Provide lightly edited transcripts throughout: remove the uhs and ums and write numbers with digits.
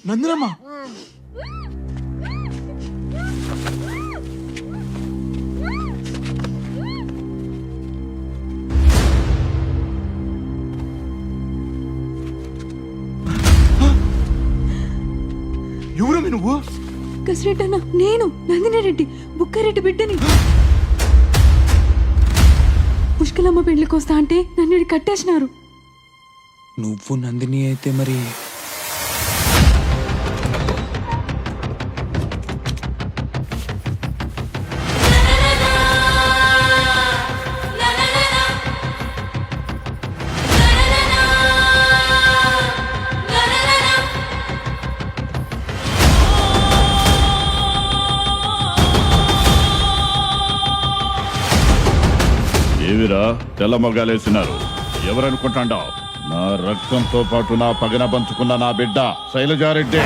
నందినమ్మ ఎవరమ్మి నువ్వు? కసిరెడ్డి అన్న, నేను నందిని రెడ్డి, బుక్కారెడ్డి బిడ్డని. పుష్కలమ్మ పెళ్లికి వస్తా అంటే నన్ను కట్టేసినారు. నువ్వు నందిని అయితే మరి ఏవిరా తెల్ల మొగాలేసినారు? ఎవరనుకుంటాండావు? నా రక్తంతో పాటు నా పగన పంచుకున్న నా బిడ్డ శైలజారెడ్డి.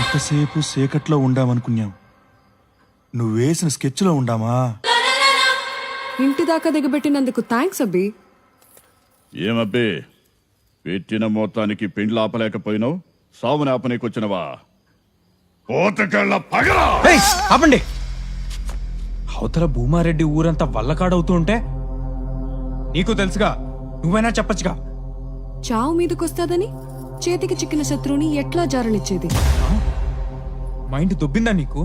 ఎంతసేపు సేకట్లో ఉండామనుకున్నాం, నువ్వు వేసిన స్కెచ్లో ఉండామా? ఇంటి దాకా దిగబెట్టినందుకు థ్యాంక్స్ అబ్బి. ఏమబ్బే, పెట్టిన మొత్తానికి పెండ్లు ఆపలేకపోయినావు, సావుని ఆపనీకొచ్చినవా? పోతకెళ్ళ పగరా! ఆపండి. అవతల భూమారెడ్డి ఊరంతా వల్లకాడవుతూ ఉంటే నీకు తెలుసుగా, నువ్వైనా చెప్పచ్చుగా. చావు మీదకొస్తాదని చేతికి చిక్కిన శత్రువుని ఎట్లా జారనిచ్చేది? మైండ్ దొబ్బిందా నీకు?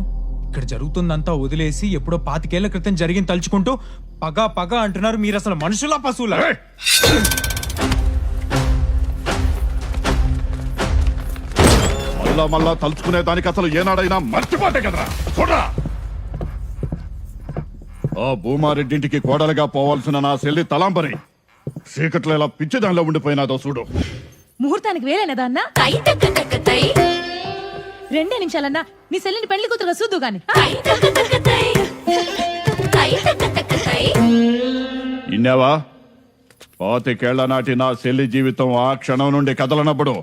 ఇక్కడ జరుగుతుందంతా వదిలేసి ఎప్పుడో 25 ఏళ్ల క్రితం జరిగింది తలుచుకుంటూ పగ పగ అంటున్నారు. మీరు అసలు మనుషులా పశువులా? మళ్ళా మళ్ళా తలుచుకునే దానికి అసలు ఏనాడైనా మర్చిపోతే కదరా. చూడరా, ఆ భూమారెడ్డింటికి కోడలుగా పోవాల్సిన నా చెల్లి తలాంబరి చీకట్లో ఇలా పిచ్చి దానిలో ఉండిపోయినాదో చూడు. ముహూర్తానికి వేలేనదా అన్నా? 2 నిమిషాలన్నా నీ సెల్లిని పెళ్లి కూతురుగా చూద్దు గాని. ఇన్నావా? 25 నాటి నా చెల్లి జీవితం ఆ క్షణం నుండి కదలనప్పుడు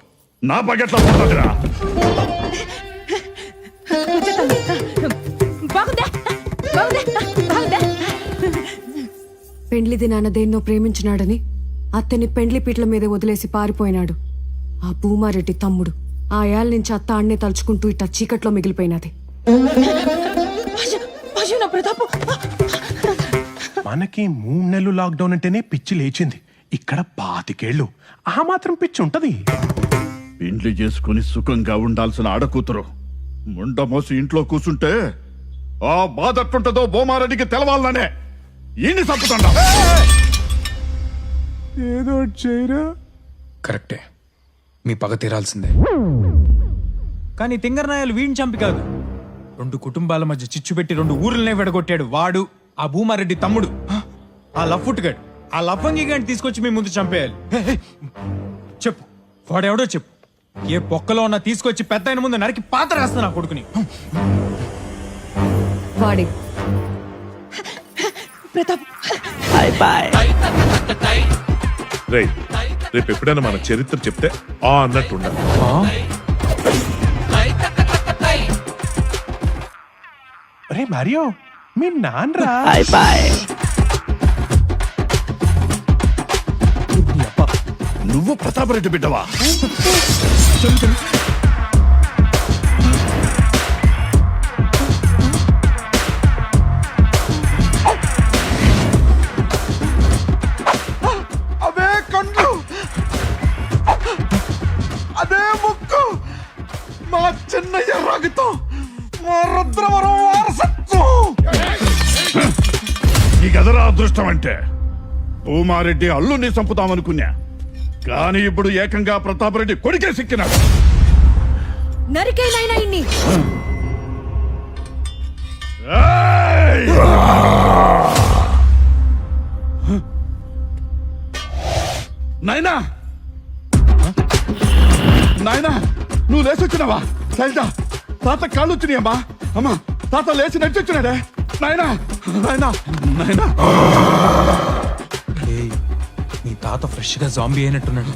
నా బకెట్లో పోతుందిరా. బాగుందా? బాగుందా? బాగుందా? పెండ్లి దినాన దేన్నో ప్రేమించినాడని అత్తని పెండ్లి పీటల మీద వదిలేసి పారిపోయినాడు ఆ భూమారెడ్డి తమ్ముడు. ఆ ఏళ్ళ నుంచి అత్త అన్నే తలుచుకుంటూ ఇట్ట చీకట్లో మిగిలిపోయినది. మనకి 3 నెలలు లాక్డౌన్ అంటేనే పిచ్చి లేచింది. ఇక్కడ 25 ఏళ్ళు ఆ మాత్రం పిచ్చి ఉంటది. పెండ్లి చేసుకుని సుఖంగా ఉండాల్సిన ఆడకూతురు ముండ మోసి ఇంట్లో కూర్చుంటే ఆ బాధ ఎట్టుంటదో భూమారెడ్డికి తెలవాలనే ఈయన్ని చంపుతుండా. ఏదో చేయరా. కరెక్టే, మీ పగ తీరాల్సిందే. కానీ తింగరనాయాలు వీడిని చంపి కాదు, 2 కుటుంబాల మధ్య చిచ్చు పెట్టి 2 ఊర్లనే విడగొట్టాడు వాడు, ఆ భూమారెడ్డి తమ్ముడు. ఆ లఫ్ఫుట్టుగాడు, ఆ లఫంగి గాడిని తీసుకొచ్చి మీ ముందు చంపేయాలి. చెప్పు, వాడెవడో చెప్పు. ఏ పొక్కలో ఉన్నా తీసుకొచ్చి పెద్ద ఆయన ముందు నరికి పాత రాస్తా నా కొడుకుని. వాడి ప్రతాప్, రేపు ఎప్పుడైనా మన చరిత్ర చెప్తే ఆ అన్నట్టు ఉండాలి. రే మరియో, మీ నాన్నరా? నువ్వు ప్రతాపరెడ్డి బిడ్డవా? అవే కండ్లు, అదే ముక్కు, మా చిన్నయ్య రక్తం, మా రుద్రవరం వారసత్వం. ఈ గదరా అదృష్టం అంటే. భూమారెడ్డి అల్లుని చంపుతామనుకున్నా, కానీ ఇప్పుడు ఏకంగా ప్రతాపరెడ్డి కొడుకే సిక్కినాడు. నరికైనా ఇన్ని నాయనా, నాయనా, నువ్వు లేచొచ్చినావా? శైలజ, తాత కాళ్ళు వచ్చినాయమ్మా. అమ్మా, తాత లేచి నడిచొచ్చినాడే. నాయనా, నాయనా, నాయనా. నీ తాత ఫ్రెష్ గా జాంబీ అయినట్టున్నాడు.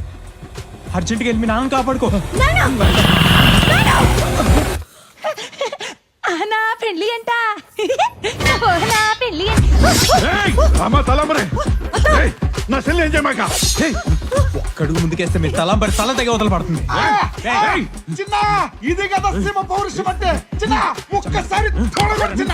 అర్జెంట్గా వెళ్ళి మీ నాన్న కాపాడుకో. నా పెళ్లి అంట నా పెళ్లి నా చెల్లి ఏం చేయమాక ఒక్కడుగు ముందుకేస్తే మీ తలంబరి తల తెగ వదల పడుతుంది. చిన్న ఇది కదా సింహ పౌరుషం అంటే. చిన్న ఒక్కసారి తోడగొట్టు చిన్న.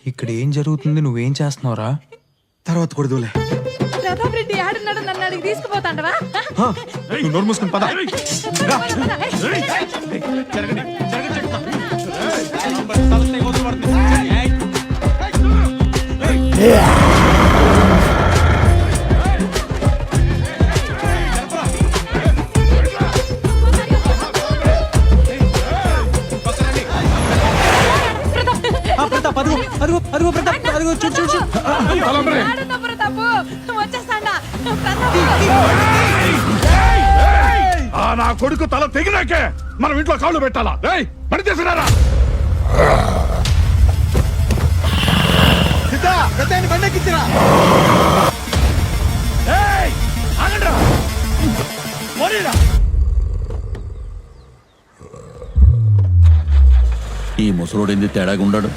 ఇక్కడ ఏం జరుగుతుంది, నువ్వేం చేస్తున్నావురా? తర్వాత కొడుదులే. ప్రతాప్ రెడ్డి ఆడున్నాడు, నన్ను అడిగి తీసుకుపోతాండవా? నువ్వు నోరు మూసుకుని పద. ప్రతాప్ అదిగో అదిగో అదిగో ప్రతాప్ అదిగో చూడు చూడు చూడు. ఆడున్నా ప్రతాపు, వచ్చేస్తాండా ప్రతాప్. నా కొడుకు తల తెగినాకే మనం ఇంట్లో కాళ్ళు పెట్టాలా? పని చేసినారా? బండెక్కించిరా. ఈ ముసలోడింది తేడాగా ఉన్నాడు.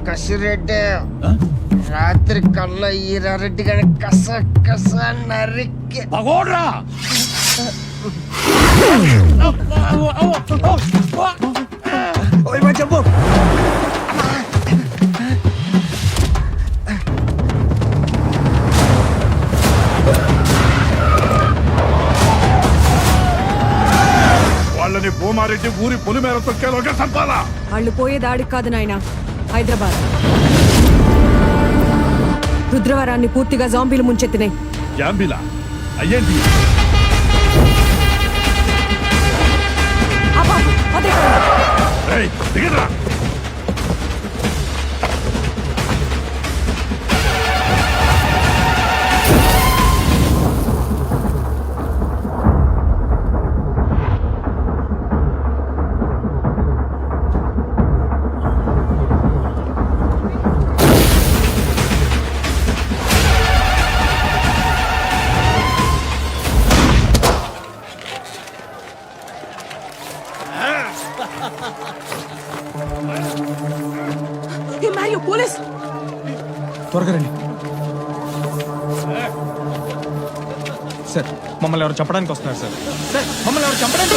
కసిరెడ్డి రాత్రి కళ్ళ ఈరారెడ్డి గాని కస కస నరికి పగోడ్రా చెప్పు. వాళ్ళని భూమారెడ్డి ఊరి పొలిమేర తొక్కేలోగా చంపాలా? వాళ్ళు పోయే దాడికి కాదు నాయనా, హైదరాబాద్. రుద్రవరాన్ని పూర్తిగా జాంబీలు ముంచెత్తినాయి. జాంబిలా అయ్యేంటి? అబ్బా, అదే దిగరా. పోలీస్ త్వరగా రండి సార్. మమ్మల్ని ఎవరు చంపడానికి వస్తున్నారు సార్. సార్ మమ్మల్ని ఎవరు చంపడానికి.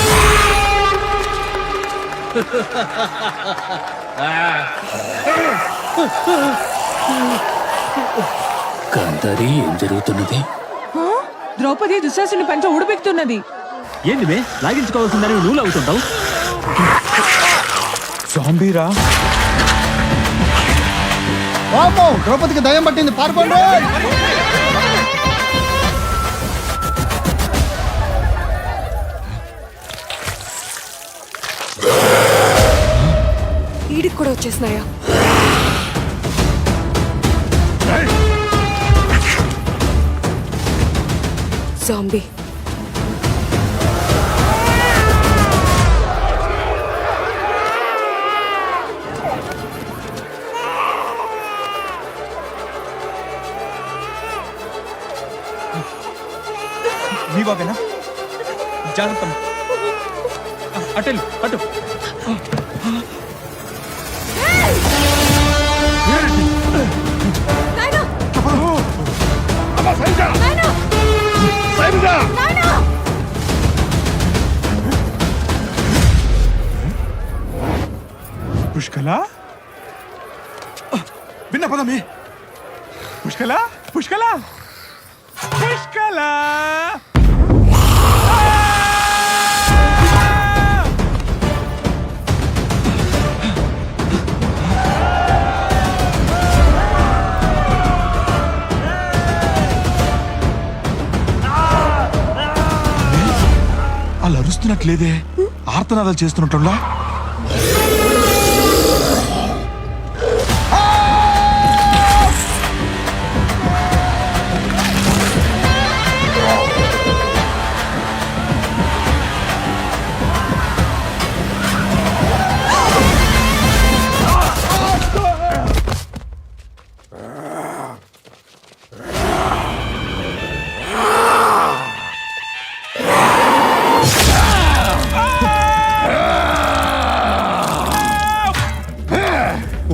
కాంతారి, ఏం జరుగుతున్నది? ద్రౌపది దుశ్శాసుని పంచ ఉడిపెక్కుతున్నది. ఏంది మే లాగించుకోవాల్సిందని నువ్వు లాగుతుంటావు? జాంబీరా? ద్రౌపదికి దయ్యం పట్టింది, పారిపోండి. ఈడికి కూడా వచ్చేసినాయా? జాంబీ మీ బాబేనా? జాగ్రత్త. అటెల్ అటు. పుష్కల విన్న పదమే. పుష్కల పుష్కల పుష్కల. చూస్తున్నట్లేదే, ఆర్తనాదాలు చేస్తున్నట్టుండా?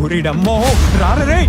ఊరిడమ్మో రారే.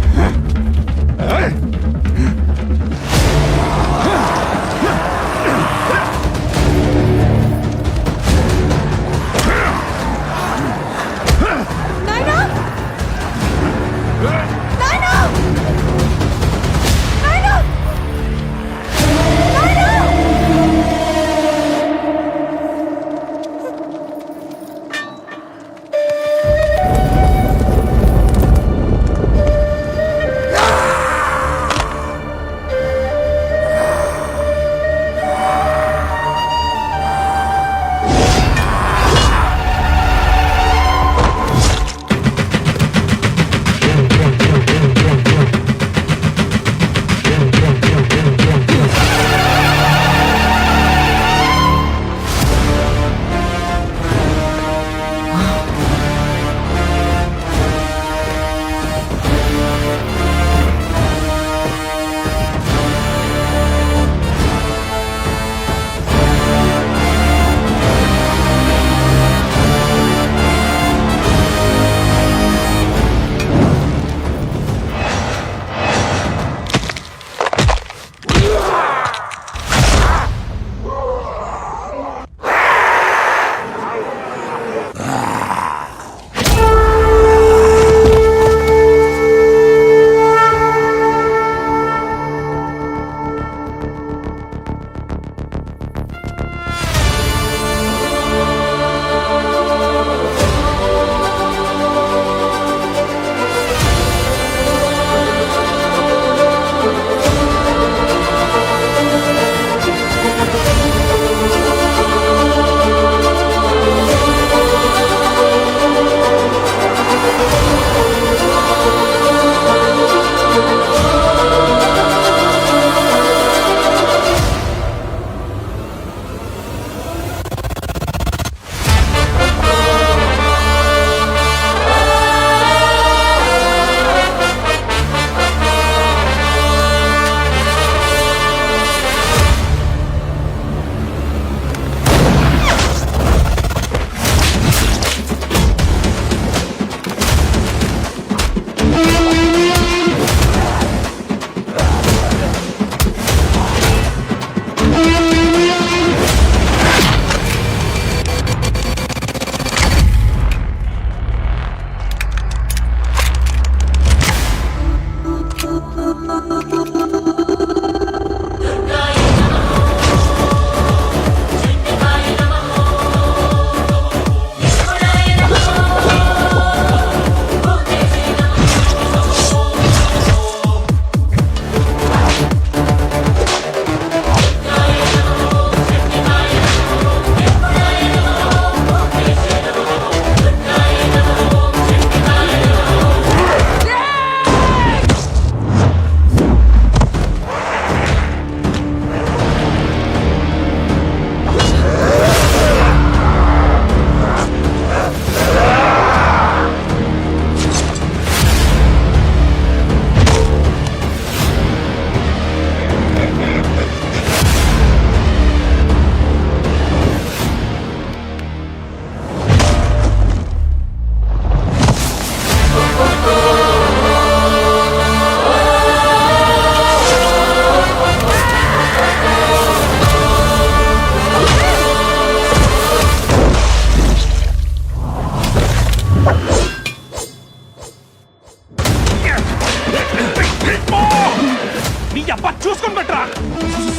నీ అబ్బా చూసుకొని పెట్టరా.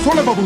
సోలే బాబు.